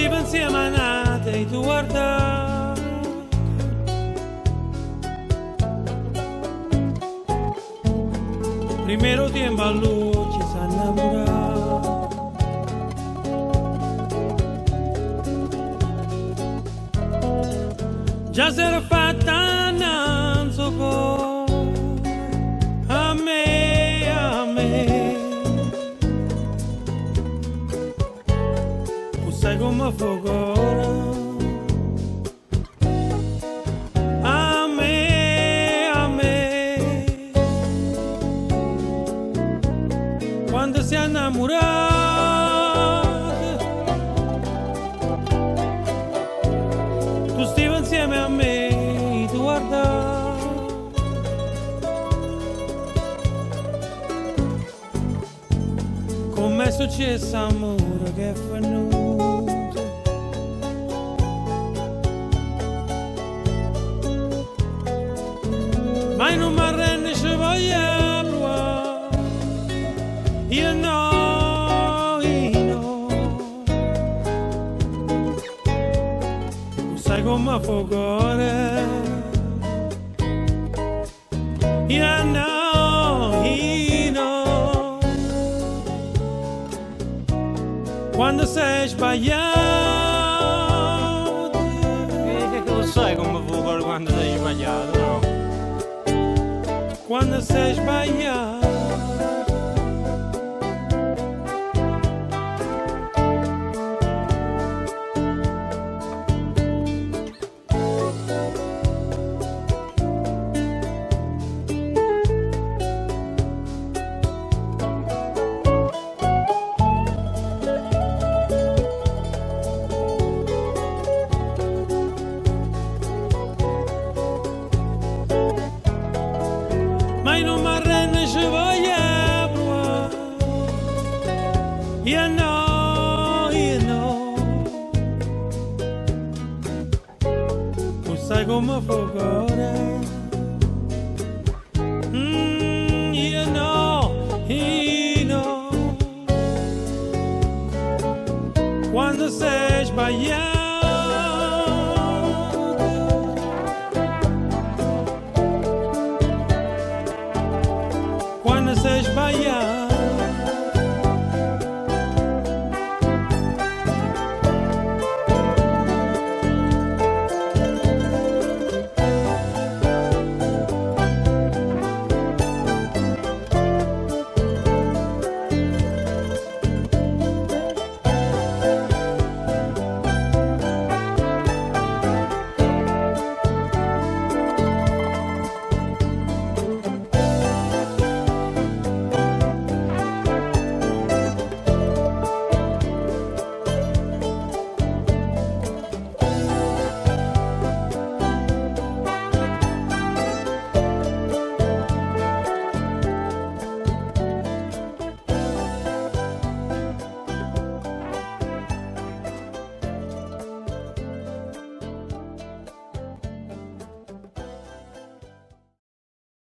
stiamo insieme a nate e tu guardavi. Primero tiempo a lui ci si innamorava. Già si era fatta innanzi a me, a me. Tu sai come fa ora. A me, a me. Quando si è innamorata, tu stavi insieme a me, tu guardavi. Com'è successo amore che è venuto? Ma non mi arrende ci voglio, io no, io no. Tu sai come fa cuore, io no, io no. Quando sei sbagliato, Che lo sai come fa cuore quando sei sbagliato, no? quando sei sbagliato. Ma non mi arrende ci voglio provare. Io no, io no. Tu sai come fa cuore. Io no, io no. Quando sei sbagliato,